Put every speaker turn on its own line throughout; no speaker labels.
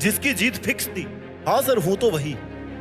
जिसकी जीत फिक्स थी। हाँ सर, हूँ तो वही।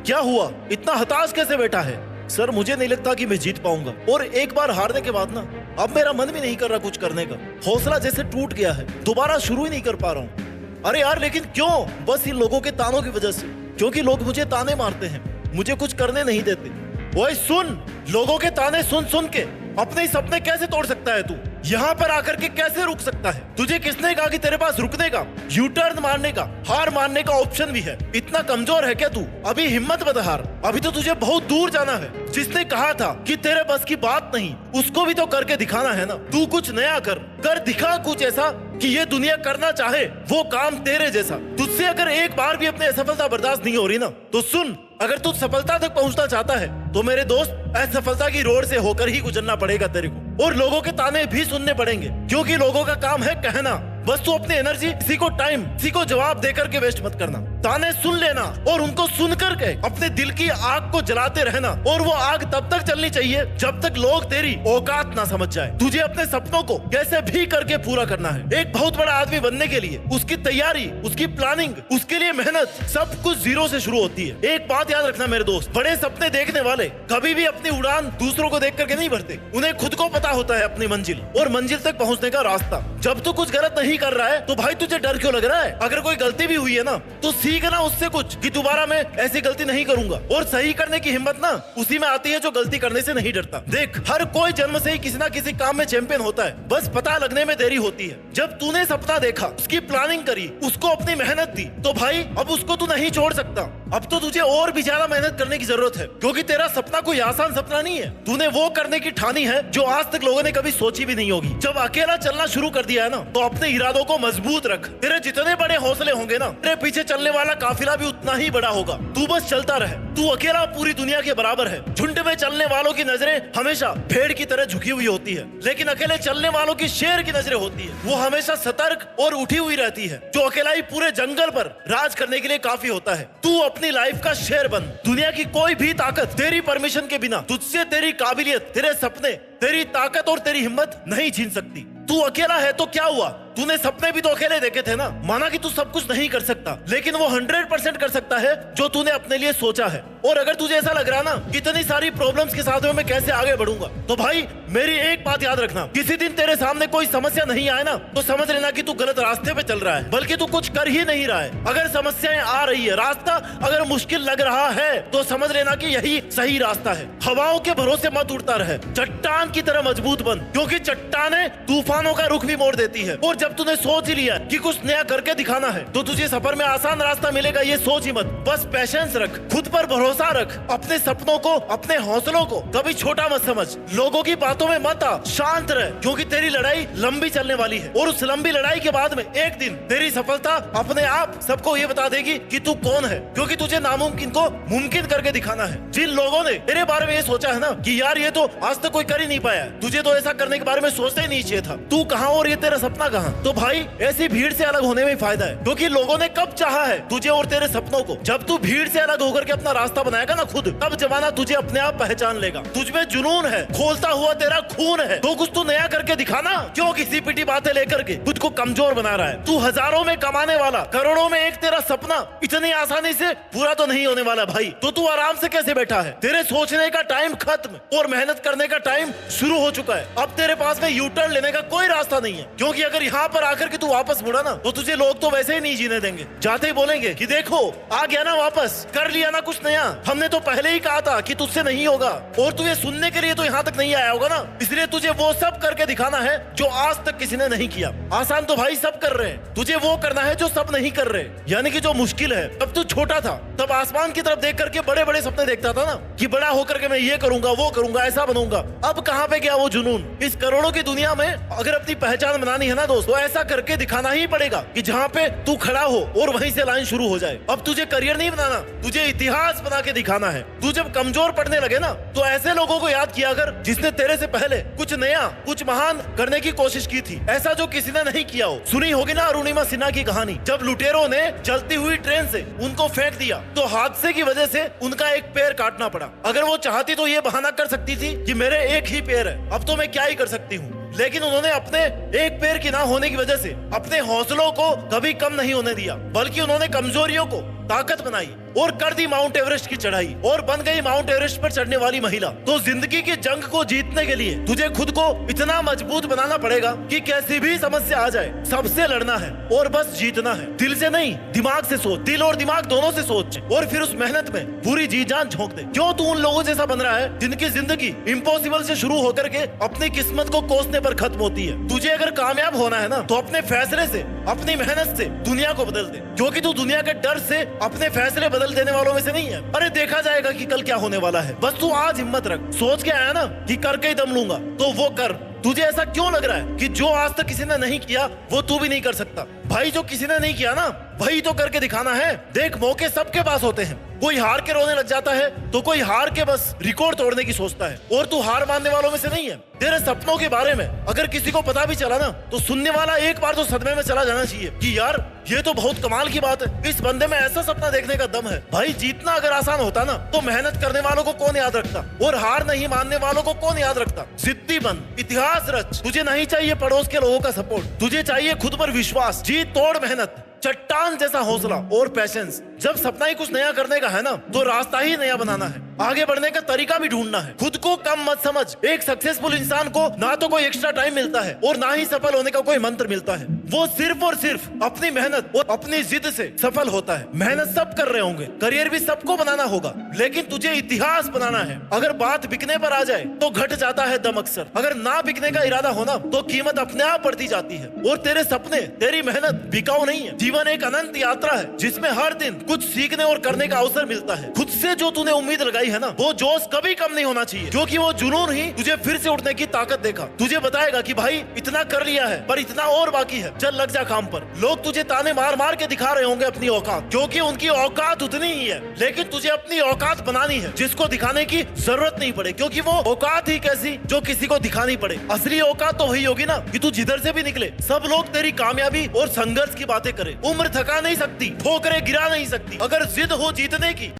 क्या हुआ, इतना हताश कैसे बैठा है? सर मुझे नहीं लगता कि मैं जीत पाऊंगा, और एक बार हारने के बाद ना अब मेरा मन भी नहीं कर रहा कुछ करने का। हौसला जैसे टूट गया है, दोबारा शुरू ही नहीं कर पा रहा हूँ। अरे यार लेकिन क्यों? बस इन लोगों के तानों की वजह से, क्योंकि लोग मुझे ताने मारते हैं, मुझे कुछ करने नहीं देते। ओए सुन, लोगों के ताने सुन सुन के अपने सपने कैसे तोड़ सकता है तू? यहाँ पर आकर के कैसे रुक सकता है? तुझे किसने कहा कि तेरे पास रुकने का, यू टर्न मारने का, हार मानने का ऑप्शन भी है? इतना कमजोर है क्या तू? अभी हिम्मत मत हार, अभी तो तुझे बहुत दूर जाना है। जिसने कहा था कि तेरे बस की बात नहीं, उसको भी तो करके दिखाना है ना। तू कुछ नया कर दिखा, कुछ ऐसा कि ये दुनिया करना चाहे वो काम तेरे जैसा। तुझसे अगर एक बार भी अपनी असफलता बर्दाश्त नहीं हो रही ना, तो सुन, अगर तू सफलता तक पहुंचना चाहता है तो मेरे दोस्त, असफलता की रोड से होकर ही गुजरना पड़ेगा तेरे को, और लोगों के ताने भी सुनने पड़ेंगे, क्योंकि लोगों का काम है कहना। बस तू अपनी एनर्जी किसी को टाइम, किसी को जवाब देकर के वेस्ट मत करना। ताने सुन लेना और उनको सुन करके अपने दिल की आग को जलाते रहना, और वो आग तब तक चलनी चाहिए जब तक लोग तेरी औकात ना समझ जाए। तुझे अपने सपनों को कैसे भी करके पूरा करना है। एक बहुत बड़ा आदमी बनने के लिए उसकी तैयारी, उसकी प्लानिंग, उसके लिए मेहनत, सब कुछ जीरो से शुरू होती है। एक बात याद रखना मेरे दोस्त, बड़े सपने देखने वाले कभी भी अपनी उड़ान दूसरों को देख करके नहीं भरते। उन्हें खुद को पता होता है अपनी मंजिल और मंजिल तक पहुंचने का रास्ता। जब तू कुछ गलत नहीं कर रहा है तो भाई तुझे डर क्यों लग रहा है? अगर कोई गलती भी हुई है ना, तो सीखना उससे कुछ कि दोबारा मैं ऐसी गलती नहीं करूंगा। और सही करने की हिम्मत ना उसी में आती है जो गलती करने से नहीं डरता। देख, हर कोई जन्म से ही किसी ना किसी काम में चैंपियन होता है, बस पता लगने में देरी होती है। जब तूने सपना देखा, उसकी प्लानिंग करी, उसको अपनी मेहनत दी, तो भाई अब उसको तू नहीं छोड़ सकता। अब तो तुझे और भी ज्यादा मेहनत करने की जरूरत है, क्योंकि तेरा सपना कोई आसान सपना नहीं है। तूने वो करने की ठानी है जो आज तक लोगों ने कभी सोची भी नहीं होगी। जब अकेला चलना शुरू कर दिया है ना, तो अपने इरादों को मजबूत रख। तेरे जितने बड़े हौसले होंगे ना, तेरे पीछे चलने वाला काफिला भी उतना ही बड़ा होगा। तू बस चलता रहे। तू अकेला पूरी दुनिया के बराबर है। झुंड में चलने वालों की नजरें हमेशा भेड़ की तरह झुकी हुई होती है, लेकिन अकेले चलने वालों की शेर की नजरें होती है। वो हमेशा सतर्क और उठी हुई रहती है। जो अकेला ही पूरे जंगल पर राज करने के लिए काफी होता है। तू अपनी लाइफ का शेर बन। दुनिया की कोई भी ताकत तेरी परमिशन के बिना तुझसे तेरी काबिलियत, तेरे सपने, तेरी ताकत और तेरी हिम्मत नहीं छीन सकती। तू अकेला है तो क्या हुआ? तूने सपने भी तो अकेले देखे थे ना। माना कि तू सब कुछ नहीं कर सकता, लेकिन वो 100% कर सकता है जो तूने अपने लिए सोचा है। और अगर तुझे ऐसा लग रहा ना इतनी सारी प्रॉब्लम्स के साथ में मैं कैसे आगे बढ़ूंगा, तो भाई मेरी एक बात याद रखना, किसी दिन तेरे सामने कोई समस्या नहीं आए ना, तो समझ लेना कि तू गलत रास्ते पे चल रहा है, बल्कि तू कुछ कर ही नहीं रहा है। अगर समस्याएं आ रही है, रास्ता अगर मुश्किल लग रहा है, तो समझ लेना कि यही सही रास्ता है। हवाओं के भरोसे मत उड़ता रहे, चट्टान की तरह मजबूत बन, क्योंकि चट्टानें तूफानों का रुख भी मोड़ देती है। और जब तूने सोच ही लिया कि कुछ नया करके दिखाना है, तो तुझे सफर में आसान रास्ता मिलेगा, ये सोच ही मत। बस पेशेंस रख, खुद पर भरोसा रख, अपने सपनों को, अपने हौसलों को कभी छोटा मत समझ, लोगों की बातों में मत आ, शांत रह, क्योंकि तेरी लड़ाई लंबी चलने वाली है। और उस लंबी लड़ाई के बाद में एक दिन तेरी सफलता अपने आप सबको ये बता देगी कि तू कौन है, क्योंकि तुझे नामुमकिन को मुमकिन करके दिखाना है। जिन लोगों ने तेरे बारे में ये सोचा है ना कि यार ये तो आज तक कोई कर ही नहीं पाया, तुझे तो ऐसा करने के बारे में सोचना ही नहीं चाहिए था। तू कहाँ और ये तेरा सपना कहाँ? तो भाई ऐसी भीड़ से अलग होने में फायदा है, क्योंकि लोगों ने कब चाहा है तुझे और तेरे सपनों को। जब तू भीड़ से अलग होकर के अपना रास्ता बनाएगा ना खुद, तब जमाना तुझे अपने आप पहचान लेगा। तुझमें जुनून है, खोलता हुआ तेरा खून है, तो कुछ तू नया करके दिखाना। क्यों किसी पिटी बातें लेकर के खुद को कमजोर बना रहा है? तू हजारों में कमाने वाला, करोड़ों में एक तेरा सपना इतनी आसानी से पूरा तो नहीं होने वाला भाई। तो तू आराम से कैसे बैठा है? तेरे सोचने का टाइम खत्म और मेहनत करने का टाइम शुरू हो चुका है। अब तेरे पास में यू टर्न लेने का कोई रास्ता नहीं है, क्योंकि अगर यहाँ पर आकर के तू वापस मुड़ा ना, तो तुझे लोग तो वैसे ही नहीं जीने देंगे। जाते ही बोलेंगे कि देखो आ गया ना वापस, कर लिया ना कुछ नया, हमने तो पहले ही कहा था कि तुझसे नहीं होगा। और तुझे सुनने के लिए तो यहाँ तक नहीं आया होगा ना, इसलिए तुझे वो सब करके दिखाना है जो आज तक किसी ने नहीं किया। आसान तो भाई सब कर रहे हैं, तुझे वो करना है जो सब नहीं कर रहे, यानी कि जो मुश्किल है। तब तू छोटा था, तब आसमान की तरफ देख करके बड़े बड़े सपने देखता था ना कि बड़ा होकर के मैं ये करूंगा, वो करूंगा, ऐसा बनूंगा। अब कहाँ पे गया वो जुनून? इस करोड़ों की दुनिया में अगर अपनी पहचान बनानी है ना दोस्तों, ऐसा करके दिखाना ही पड़ेगा कि जहाँ पे तू खड़ा हो और वहीं से लाइन शुरू हो जाए। अब तुझे करियर नहीं बनाना, तुझे इतिहास बना के दिखाना है। तू जब कमजोर पड़ने लगे ना, तो ऐसे लोगों को याद किया कर जिसने तेरे से पहले कुछ नया, कुछ महान करने की कोशिश की थी, ऐसा जो किसी ने नहीं किया हो। सुनी होगी ना अरुणिमा सिन्हा की कहानी, जब लुटेरों ने चलती हुई ट्रेन से उनको फेंक दिया, तो हादसे की वजह से उनका एक पैर काटना पड़ा। अगर वो चाहती तो ये बहाना कर सकती थी कि मेरे एक ही पैर है, अब तो मैं क्या ही कर सकती हूँ। लेकिन उन्होंने अपने एक पैर की ना होने की वजह से अपने हौसलों को कभी कम नहीं होने दिया, बल्कि उन्होंने कमजोरियों को ताकत बनाई और कर दी माउंट एवरेस्ट की चढ़ाई और बन गई माउंट एवरेस्ट पर चढ़ने वाली महिला। तो जिंदगी की जंग को जीतने के लिए तुझे खुद को इतना मजबूत बनाना पड़ेगा कि कैसी भी समस्या आ जाए सबसे लड़ना है और बस जीतना है। दिल से नहीं, दिमाग से सोच, दिल और दिमाग दोनों से सोच और फिर उस मेहनत में पूरी जी जान झोंक दे। क्यों तू उन लोगों जैसा बन रहा है जिनकी जिंदगी इम्पॉसिबल से शुरू होकर के अपनी किस्मत को कोसने पर खत्म होती है। तुझे अगर कामयाब होना है ना तो अपने फैसले से, अपनी मेहनत से दुनिया को बदल दे, क्योंकि तू दुनिया के डर से अपने फैसले बदल देने वालों में से नहीं है। अरे देखा जाएगा कि कल क्या होने वाला है, बस तू आज हिम्मत रख। सोच के आया ना कि करके ही दम लूंगा, तो वो कर। तुझे ऐसा क्यों लग रहा है कि जो आज तक किसी ने नहीं किया वो तू भी नहीं कर सकता? भाई जो किसी ने नहीं किया ना वही तो करके दिखाना है। देख, मौके सबके पास होते हैं, कोई हार के रोने लग जाता है तो कोई हार के बस रिकॉर्ड तोड़ने की सोचता है, और तू हार मानने वालों में से नहीं है। तेरे सपनों के बारे में अगर किसी को पता भी चला ना तो सुनने वाला एक बार तो सदमे में चला जाना चाहिए कि यार ये तो बहुत कमाल की बात है, इस बंदे में ऐसा सपना देखने का दम है। भाई जीतना अगर आसान होता ना तो मेहनत करने वालों को कौन याद रखता और हार नहीं मानने वालों को कौन याद रखता। जिद्दी बन, इतिहास रच। तुझे नहीं चाहिए पड़ोस के लोगों का सपोर्ट, तुझे चाहिए खुद पर विश्वास, जी तोड़ मेहनत, चट्टान जैसा हौसला और पैशंस। जब सपना ही कुछ नया करने का है ना तो रास्ता ही नया बनाना है, आगे बढ़ने का तरीका भी ढूंढना है। खुद को कम मत समझ। एक सक्सेसफुल इंसान को ना तो कोई एक्स्ट्रा टाइम मिलता है और ना ही सफल होने का कोई मंत्र मिलता है। वो सिर्फ और सिर्फ अपनी मेहनत और अपनी जिद से सफल होता है। मेहनत सब कर रहे होंगे, करियर भी सबको बनाना होगा, लेकिन तुझे इतिहास बनाना है। अगर बात बिकने पर आ जाए तो घट जाता है दम अक्सर। अगर ना बिकने का इरादा होना तो कीमत अपने आप बढ़ती जाती है। और तेरे सपने, तेरी मेहनत बिकाऊ नहीं है। जीवन एक अनंत यात्रा है जिसमें हर दिन कुछ सीखने और करने का अवसर मिलता है। खुद से जो तूने उम्मीद लगाई है ना वो जोश कभी कम नहीं होना चाहिए, क्योंकि वो जुनून ही तुझे फिर से उठने की ताकत देगा। तुझे बताएगा कि भाई इतना कर लिया है पर इतना और बाकी है, चल लग जा काम पर। लोग तुझे ताने मार मार के दिखा रहे होंगे अपनी औकात, क्योंकि उनकी औकात उतनी ही है, लेकिन तुझे अपनी औकात बनानी है जिसको दिखाने की जरूरत नहीं पड़े, क्योंकि वो औकात ही कैसी जो किसी को दिखानी पड़े। असली औकात तो वही होगी ना कि तू जिधर से भी निकले सब लोग तेरी कामयाबी और संघर्ष की बातें करें। उम्र थका नहीं सकती, ठोकरें गिरा नहीं सकती, अगर जिद हो जीतने की